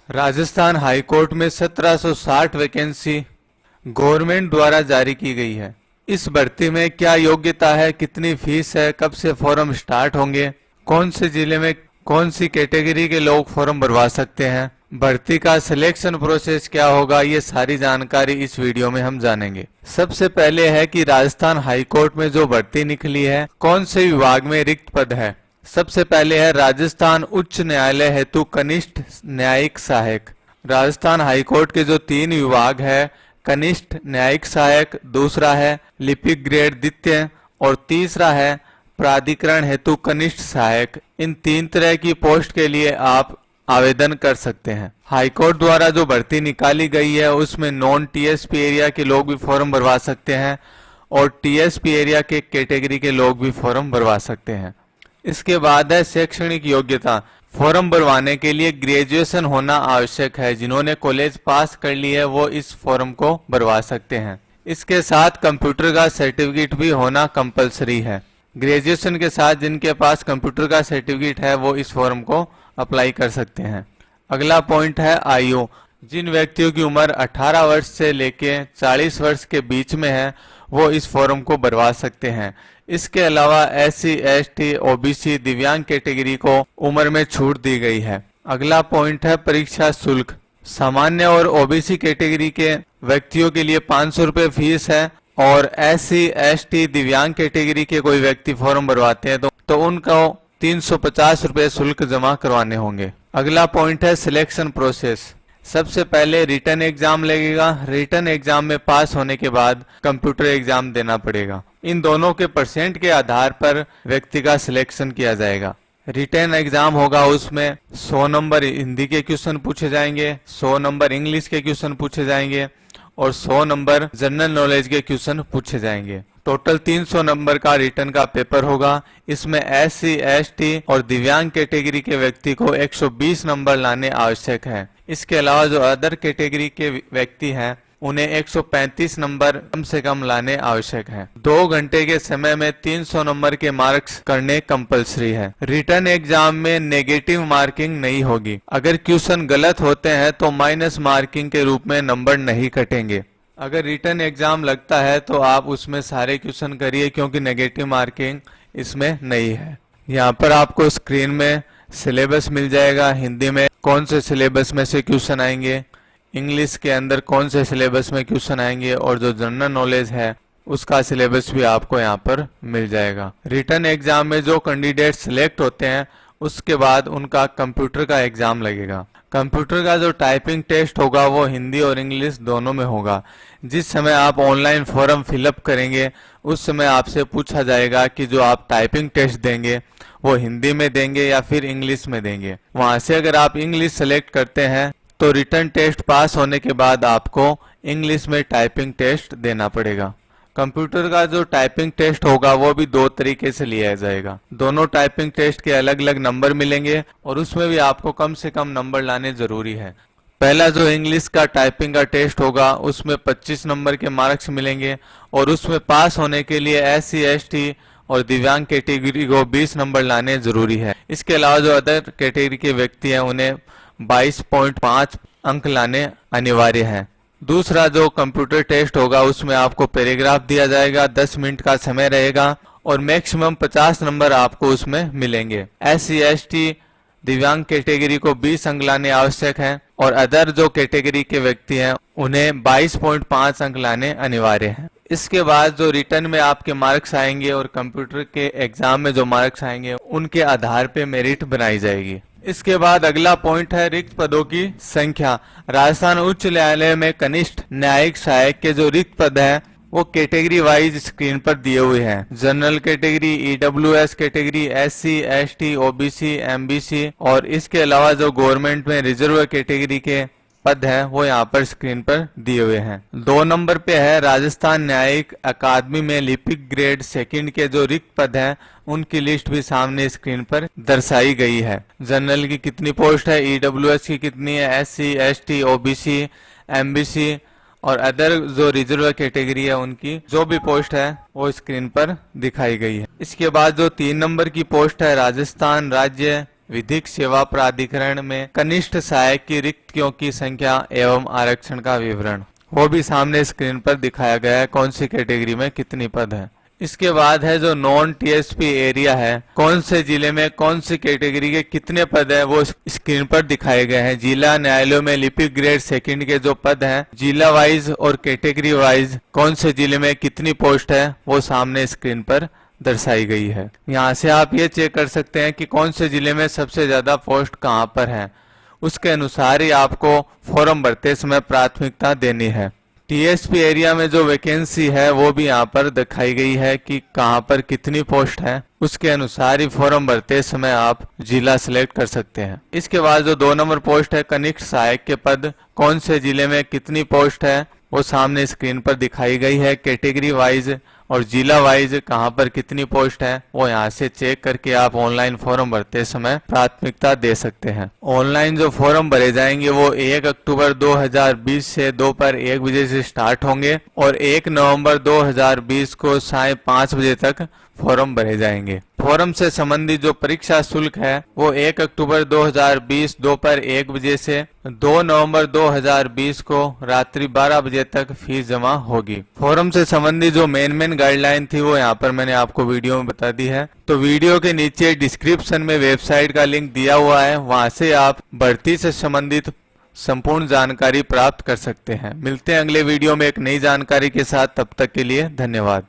Rajasthan high court में 1760 vacancy government द्वारा जारी की गई है। इस भर्ती में क्या योग्यता है, कितनी फीस है, कब से फॉर्म स्टार्ट होंगे, कौन से जिले में कौन सी कैटेगरी के लोग फॉर्म भरवा सकते हैं, भर्ती का सिलेक्शन प्रोसेस क्या होगा, ये सारी जानकारी इस वीडियो में हम जानेंगे। सबसे पहले है कि राजस्थान हाई कोर्ट में जो भर्ती निकली है कौन से विभाग में रिक्त पद है। सबसे पहले है राजस्थान उच्च न्यायालय हेतु कनिष्ठ न्यायिक सहायक। राजस्थान हाई कोर्ट के जो 3 विभाग है, कनिष्ठ न्यायिक सहायक, दूसरा है लिपिक ग्रेड द्वितीय और तीसरा है प्राधिकरण हेतु कनिष्ठ सहायक। इन 3 तरह की पोस्ट के लिए आप आवेदन कर सकते हैं। हाईकोर्ट द्वारा जो भर्ती निकाली गई है उसमें नॉन टीएसपी एरिया के लोग भी फॉर्म भरवा सकते हैं और टीएसपी एरिया के कैटेगरी के लोग भी फॉर्म भरवा सकते हैं। इसके बाद है शैक्षणिक योग्यता। फॉर्म भरवाने के लिए ग्रेजुएशन होना आवश्यक है। जिन्होंने कॉलेज पास कर ली है वो इस फॉर्म को भरवा सकते हैं। इसके साथ कंप्यूटर का सर्टिफिकेट भी होना कंपलसरी है। ग्रेजुएशन के साथ जिनके पास कंप्यूटर का सर्टिफिकेट है वो इस फॉर्म को अप्लाई कर सकते हैं। अगला पॉइंट है आयु। जिन व्यक्तियों की उम्र 18 वर्ष से लेके 40 वर्ष के बीच में है वो इस फॉर्म को भरवा सकते हैं। इसके अलावा एससी, एसटी, ओबीसी, दिव्यांग कैटेगरी को उम्र में छूट दी गई है। अगला पॉइंट है परीक्षा शुल्क। सामान्य और ओबीसी कैटेगरी के व्यक्तियों के लिए 500 रुपये फीस है और एससी, एसटी, दिव्यांग कैटेगरी के कोई व्यक्ति फॉर्म भरवाते हैं तो उनको 350 रुपये शुल्क जमा करवाने होंगे। अगला पॉइंट है सिलेक्शन प्रोसेस। सबसे पहले रिटन एग्जाम लगेगा। रिटन एग्जाम में पास होने के बाद कंप्यूटर एग्जाम देना पड़ेगा। इन दोनों के परसेंट के आधार पर व्यक्ति का सिलेक्शन किया जाएगा। रिटन एग्जाम होगा, उसमें 100 नंबर हिंदी के क्वेश्चन पूछे जाएंगे, 100 नंबर इंग्लिश के क्वेश्चन पूछे जाएंगे और 100 नंबर जनरल नॉलेज के क्वेश्चन पूछे जाएंगे। टोटल 300 नंबर का रिटर्न का पेपर होगा। इसमें एससी, एसटी और दिव्यांग कैटेगरी के व्यक्ति को 120 नंबर लाने आवश्यक है। इसके अलावा जो अदर कैटेगरी के व्यक्ति हैं उन्हें 135 नंबर कम से कम लाने आवश्यक है। 2 घंटे के समय में 300 नंबर के मार्क्स करने कंपलसरी है। रिटर्न एग्जाम में नेगेटिव मार्किंग नहीं होगी। अगर क्वेश्चन गलत होते हैं तो माइनस मार्किंग के रूप में नंबर नहीं कटेंगे। अगर रिटर्न एग्जाम लगता है तो आप उसमें सारे क्वेश्चन करिए क्योंकि नेगेटिव मार्किंग इसमें नहीं है। यहाँ पर आपको स्क्रीन में सिलेबस मिल जाएगा। हिंदी में कौन से सिलेबस में से क्वेश्चन आएंगे, इंग्लिश के अंदर कौन से सिलेबस में क्वेश्चन आएंगे और जो जनरल नॉलेज है उसका सिलेबस भी आपको यहाँ पर मिल जाएगा। रिटर्न एग्जाम में जो कैंडिडेट सिलेक्ट होते हैं उसके बाद उनका कंप्यूटर का एग्जाम लगेगा। कंप्यूटर का जो टाइपिंग टेस्ट होगा वो हिंदी और इंग्लिश दोनों में होगा। जिस समय आप ऑनलाइन फॉर्म फिलअप करेंगे उस समय आपसे पूछा जाएगा कि जो आप टाइपिंग टेस्ट देंगे वो हिंदी में देंगे या फिर इंग्लिश में देंगे। वहां से अगर आप इंग्लिश सेलेक्ट करते हैं तो रिटर्न टेस्ट पास होने के बाद आपको इंग्लिश में टाइपिंग टेस्ट देना पड़ेगा। कंप्यूटर का जो टाइपिंग टेस्ट होगा वो भी 2 तरीके से लिया जाएगा। दोनों टाइपिंग टेस्ट के अलग अलग नंबर मिलेंगे और उसमें भी आपको कम से कम नंबर लाने जरूरी है। पहला जो इंग्लिश का टाइपिंग का टेस्ट होगा उसमें 25 नंबर के मार्क्स मिलेंगे और उसमें पास होने के लिए एससी, एसटी और दिव्यांग कैटेगरी को 20 नंबर लाने जरूरी है। इसके अलावा जो अदर कैटेगरी के व्यक्ति हैं उन्हें 22.5 अंक लाने अनिवार्य है। दूसरा जो कंप्यूटर टेस्ट होगा उसमें आपको पैराग्राफ दिया जाएगा, 10 मिनट का समय रहेगा और मैक्सिमम 50 नंबर आपको उसमें मिलेंगे। एससी, एसटी, दिव्यांग कैटेगरी को 20 अंक लाने आवश्यक है और अदर जो कैटेगरी के व्यक्ति हैं उन्हें 22.5 अंक लाने अनिवार्य है। इसके बाद जो रिटर्न में आपके मार्क्स आएंगे और कंप्यूटर के एग्जाम में जो मार्क्स आएंगे उनके आधार पे मेरिट बनाई जाएगी। इसके बाद अगला पॉइंट है रिक्त पदों की संख्या। राजस्थान उच्च न्यायालय में कनिष्ठ न्यायिक सहायक के जो रिक्त पद है वो कैटेगरी वाइज स्क्रीन पर दिए हुए हैं। General category, EWS category, SC, ST, OBC, MBC और इसके अलावा जो गवर्नमेंट में रिजर्व कैटेगरी के पद है वो यहाँ पर स्क्रीन पर दिए हुए हैं। 2 नंबर पे है राजस्थान न्यायिक अकादमी में लिपिक ग्रेड सेकंड के जो रिक्त पद हैं उनकी लिस्ट भी सामने स्क्रीन पर दर्शाई गई है। जनरल की कितनी पोस्ट है, ईडब्ल्यूएस की कितनी है, एससी, एसटी, ओबीसी, एमबीसी और अदर जो रिजर्व कैटेगरी है उनकी जो भी पोस्ट है वो स्क्रीन पर दिखाई गई है। इसके बाद जो 3 नंबर की पोस्ट है राजस्थान राज्य विधिक सेवा प्राधिकरण में कनिष्ठ सहायक की रिक्तियों की संख्या एवं आरक्षण का विवरण, वो भी सामने स्क्रीन पर दिखाया गया है, कौन सी कैटेगरी में कितनी पद है। इसके बाद है जो नॉन टीएसपी एरिया है, कौन से जिले में कौन सी कैटेगरी के कितने पद है वो स्क्रीन पर दिखाए गए हैं। जिला न्यायालयों में लिपिक ग्रेड सेकंड के जो पद हैं, जिला वाइज और कैटेगरी वाइज कौन से जिले में कितनी पोस्ट है वो सामने स्क्रीन पर दर्शाई गई है। यहाँ से आप ये चेक कर सकते हैं कि कौन से जिले में सबसे ज्यादा पोस्ट कहाँ पर है, उसके अनुसार ही आपको फॉर्म भरते समय प्राथमिकता देनी है। टीएसपी एरिया में जो वैकेंसी है वो भी यहाँ पर दिखाई गई है कि कहाँ पर कितनी पोस्ट है, उसके अनुसार ही फॉर्म भरते समय आप जिला सिलेक्ट कर सकते हैं। इसके बाद जो 2 नंबर पोस्ट है कनिष्ठ सहायक के पद, कौन से जिले में कितनी पोस्ट है वो सामने स्क्रीन पर दिखाई गई है। कैटेगरी वाइज और जिला वाइज कहां पर कितनी पोस्ट है वो यहां से चेक करके आप ऑनलाइन फॉर्म भरते समय प्राथमिकता दे सकते हैं। ऑनलाइन जो फॉर्म भरे जाएंगे वो 1 अक्टूबर 2020 से दोपहर 1 बजे से स्टार्ट होंगे और 1 नवंबर 2020 को सायं 5 बजे तक फॉर्म भरे जाएंगे। फॉर्म से संबंधित जो परीक्षा शुल्क है वो 1 अक्टूबर 2020 दोपहर 1 बजे से 2 नवंबर 2020 को रात्रि 12 बजे तक फीस जमा होगी। फॉर्म से संबंधित जो मेन गाइडलाइन थी वो यहाँ पर मैंने आपको वीडियो में बता दी है। तो वीडियो के नीचे डिस्क्रिप्शन में वेबसाइट का लिंक दिया हुआ है, वहां से आप भर्ती से संबंधित संपूर्ण जानकारी प्राप्त कर सकते हैं। मिलते हैं अगले वीडियो में एक नई जानकारी के साथ, तब तक के लिए धन्यवाद।